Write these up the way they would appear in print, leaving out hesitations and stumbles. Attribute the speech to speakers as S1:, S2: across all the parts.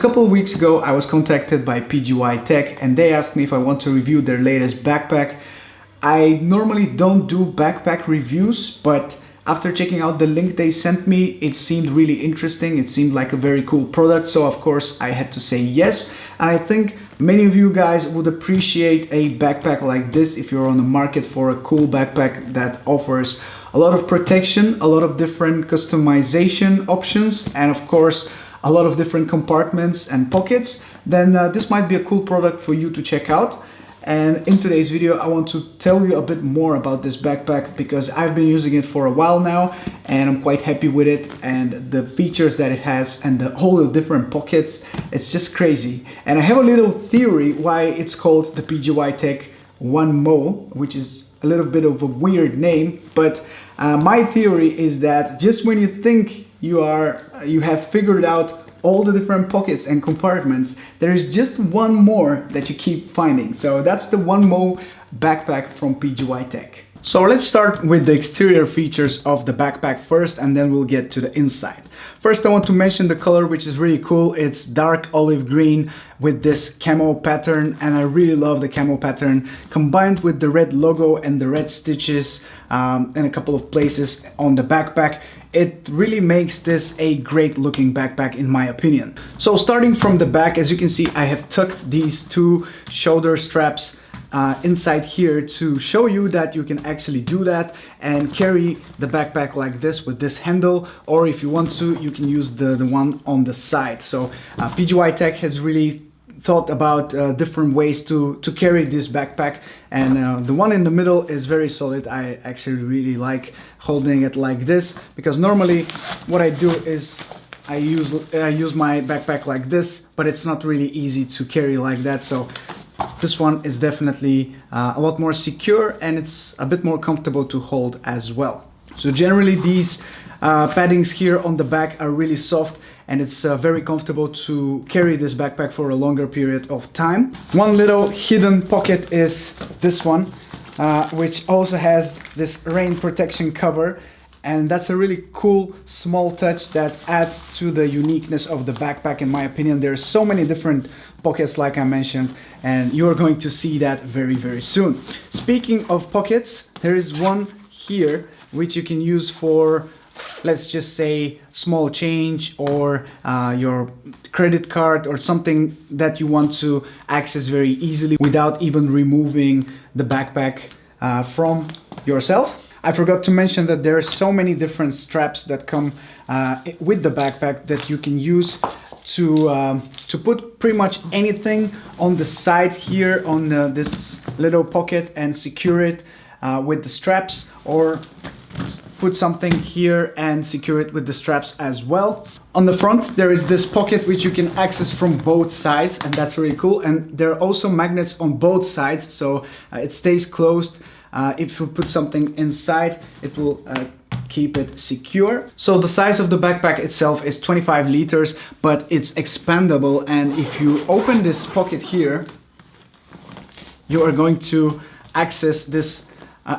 S1: couple of weeks ago, I was contacted by PGYTECH and they asked me if I want to review their latest backpack. I normally don't do backpack reviews, but after checking out the link they sent me, it seemed really interesting. It seemed like a very cool product, so of course I had to say yes. And I think many of you guys would appreciate a backpack like this if you're on the market for a cool backpack that offers a lot of protection, a lot of different customization options, and of course a lot of different compartments and pockets. Then this might be a cool product for you to check out. And in today's video I want to tell you a bit more about this backpack because I've been using it for a while now and I'm quite happy with it, and the features that it has and the whole different pockets, it's just crazy. And I have a little theory why it's called the PGYTECH OneMo, which is a little bit of a weird name, but my theory is that just when you think you have figured out all the different pockets and compartments, there is just one more that you keep finding. So that's the OneMo backpack from PGYTECH. So let's start with the exterior features of the backpack first, and then we'll get to the inside. First, I want to mention the color, which is really cool. It's dark olive green with this camo pattern, and I really love the camo pattern combined with the red logo and the red stitches in a couple of places on the backpack. It really makes this a great looking backpack in my opinion. So starting from the back, as you can see, I have tucked these two shoulder straps inside here to show you that you can actually do that and carry the backpack like this with this handle, or if you want to, you can use the one on the side. So PGYTECH has really thought about different ways to carry this backpack, and the one in the middle is very solid. I actually really like holding it like this because normally what I do is I use my backpack like this, but it's not really easy to carry like that. So this one is definitely a lot more secure and it's a bit more comfortable to hold as well. So generally these paddings here on the back are really soft, and it's very comfortable to carry this backpack for a longer period of time. One little hidden pocket is this one, which also has this rain protection cover, and that's a really cool small touch that adds to the uniqueness of the backpack in my opinion. There's so many different pockets like I mentioned, and you're going to see that very, very soon. Speaking of pockets, there is one here which you can use for, let's just say, small change or your credit card or something that you want to access very easily without even removing the backpack from yourself. I forgot to mention that there are so many different straps that come with the backpack that you can use to put pretty much anything on the side here on this little pocket and secure it with the straps, or put something here and secure it with the straps as well. On the front there is this pocket which you can access from both sides, and that's really cool, and there are also magnets on both sides, so it stays closed. If you put something inside, it will keep it secure. So the size of the backpack itself is 25 liters, but it's expandable, and if you open this pocket here, you are going to access this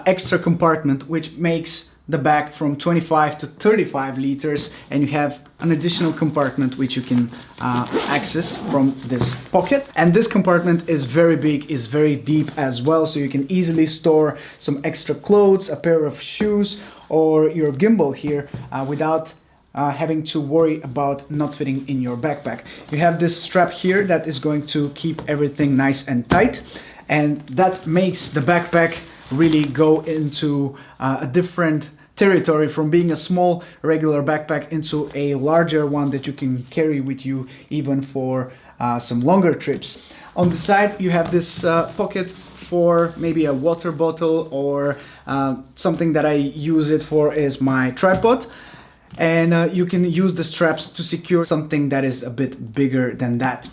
S1: extra compartment which makes the bag from 25 to 35 liters, and you have an additional compartment which you can access from this pocket. And this compartment is very big, is very deep as well, so you can easily store some extra clothes, a pair of shoes, or your gimbal here without having to worry about not fitting in your backpack. You have this strap here that is going to keep everything nice and tight, and that makes the backpack really go into a different territory from being a small regular backpack into a larger one that you can carry with you even for some longer trips. On the side you have this pocket for maybe a water bottle, or something that I use it for is my tripod, and you can use the straps to secure something that is a bit bigger than that.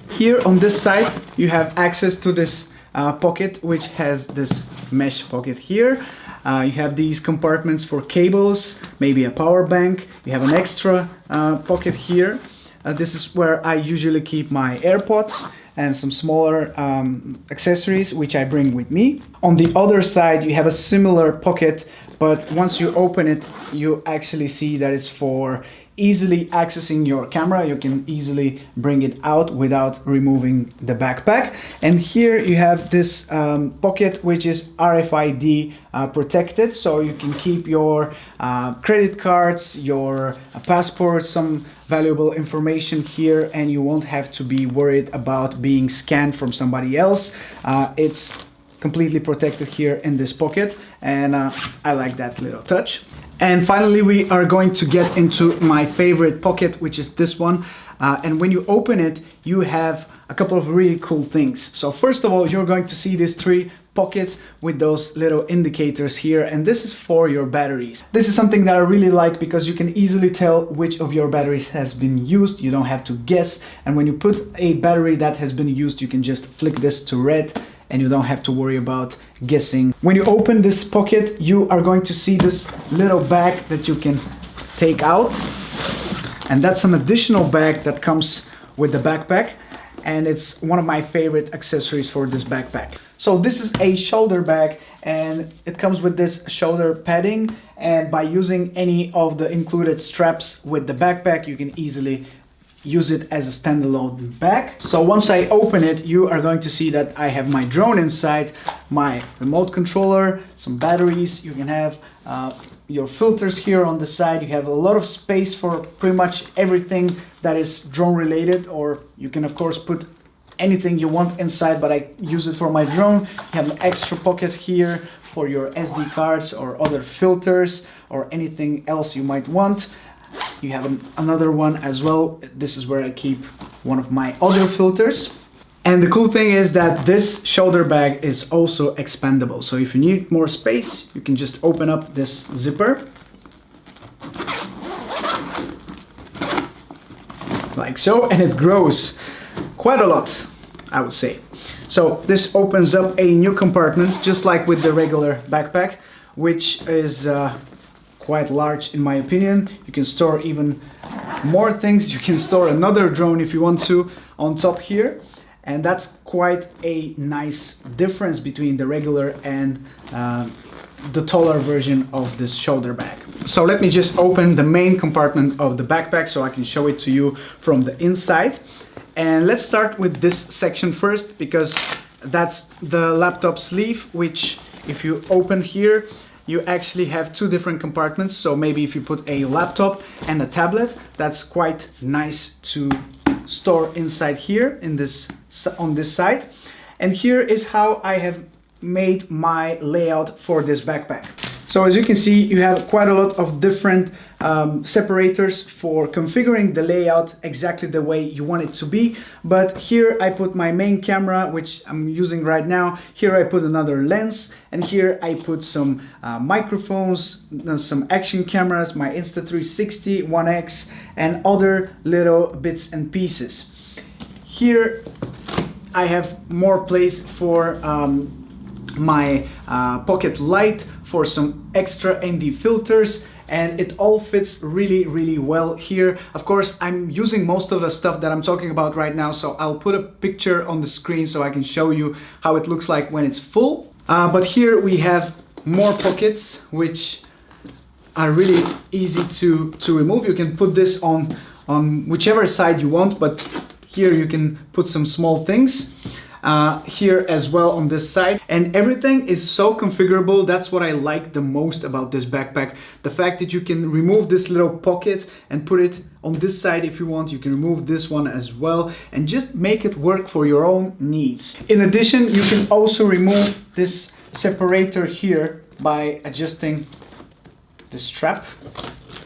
S1: Here on this side you have access to this pocket which has this mesh pocket here. You have these compartments for cables, maybe a power bank. You have an extra pocket here. This is where I usually keep my AirPods and some smaller accessories which I bring with me. On the other side you have a similar pocket, but once you open it you actually see that it's for easily accessing your camera. You can easily bring it out without removing the backpack. And here you have this pocket which is RFID protected, so you can keep your credit cards, your passport, some valuable information here, and you won't have to be worried about being scanned from somebody else. It's completely protected here in this pocket, and I like that little touch. And finally, we are going to get into my favorite pocket, which is this one. And when you open it, you have a couple of really cool things. So first of all, you're going to see these 3 pockets with those little indicators here, and this is for your batteries. This is something that I really like because you can easily tell which of your batteries has been used. You don't have to guess, and when you put a battery that has been used, you can just flick this to red and you don't have to worry about guessing. When you open this pocket, you are going to see this little bag that you can take out, and that's an additional bag that comes with the backpack, and it's one of my favorite accessories for this backpack. So this is a shoulder bag, and it comes with this shoulder padding, and by using any of the included straps with the backpack, you can easily use it as a standalone bag. So once I open it, you are going to see that I have my drone inside, my remote controller, some batteries. You can have your filters here on the side. You have a lot of space for pretty much everything that is drone related, or you can of course put anything you want inside, but I use it for my drone. You have an extra pocket here for your SD cards or other filters or anything else you might want. You have another one as well. This is where I keep one of my other filters. And the cool thing is that this shoulder bag is also expandable. So if you need more space, you can just open up this zipper. Like so, and it grows quite a lot, I would say. So this opens up a new compartment, just like with the regular backpack, which is quite large in my opinion. You can store even more things. You can store another drone if you want to on top here, and that's quite a nice difference between the regular and the taller version of this shoulder bag. So let me just open the main compartment of the backpack so I can show it to you from the inside. And let's start with this section first, because that's the laptop sleeve, which if you open here, you actually have 2 different compartments. So maybe if you put a laptop and a tablet, that's quite nice to store inside here in this, on this side. And here is how I have made my layout for this backpack. So as you can see, you have quite a lot of different separators for configuring the layout exactly the way you want it to be. But here I put my main camera, which I'm using right now. Here I put another lens, and here I put some microphones, some action cameras, my Insta360, 1X, and other little bits and pieces. Here I have more place for my pocket light, for some extra ND filters, and it all fits really well here. Of course, I'm using most of the stuff that I'm talking about right now, so I'll put a picture on the screen so I can show you how it looks like when it's full. But here we have more pockets, which are really easy to remove. You can put this on whichever side you want, but here you can put some small things. Here as well on this side, and everything is so configurable. That's what I like the most about this backpack, the fact that you can remove this little pocket and put it on this side if you want. You can remove this one as well and just make it work for your own needs. In addition, you can also remove this separator here by adjusting the strap.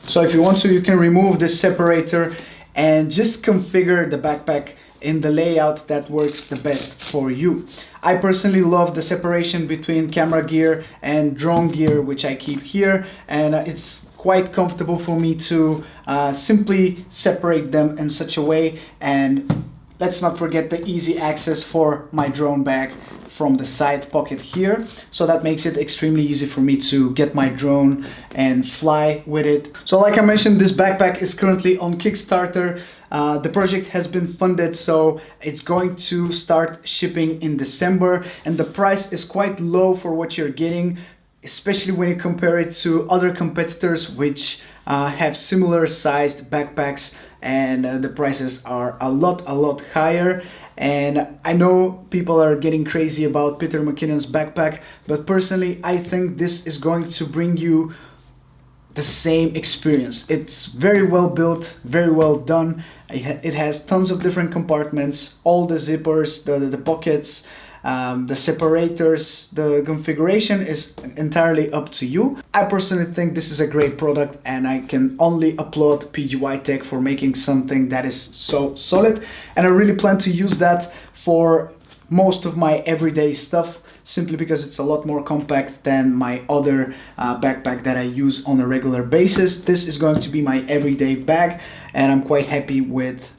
S1: So if you want to, you can remove this separator and just configure the backpack in the layout that works the best for you. I personally love the separation between camera gear and drone gear, which I keep here, and it's quite comfortable for me to simply separate them in such a way. And let's not forget the easy access for my drone bag from the side pocket here. So that makes it extremely easy for me to get my drone and fly with it. So like I mentioned, this backpack is currently on Kickstarter. The project has been funded, so it's going to start shipping in December, and the price is quite low for what you're getting, especially when you compare it to other competitors, which have similar sized backpacks, and the prices are a lot higher. And I know people are getting crazy about Peter McKinnon's backpack, but personally I think this is going to bring you the same experience. It's very well built, very well done. It has tons of different compartments, all the zippers, the pockets, the separators. The configuration is entirely up to you. I personally think this is a great product, and I can only applaud PGYTECH for making something that is so solid, and I really plan to use that for most of my everyday stuff, simply because it's a lot more compact than my other backpack that I use on a regular basis. This is going to be my everyday bag, and I'm quite happy with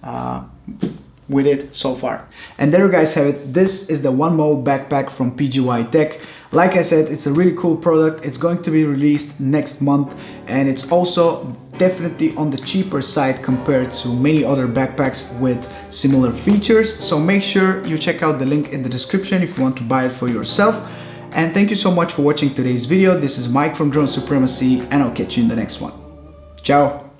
S1: it so far. And there you guys have it. This is the OneMo backpack from PGYTECH. Like I said, it's a really cool product. It's going to be released next month, and it's also definitely on the cheaper side compared to many other backpacks with similar features. So make sure you check out the link in the description if you want to buy it for yourself. And thank you so much for watching today's video. This is Mike from Drone Supremacy, and I'll catch you in the next one. Ciao!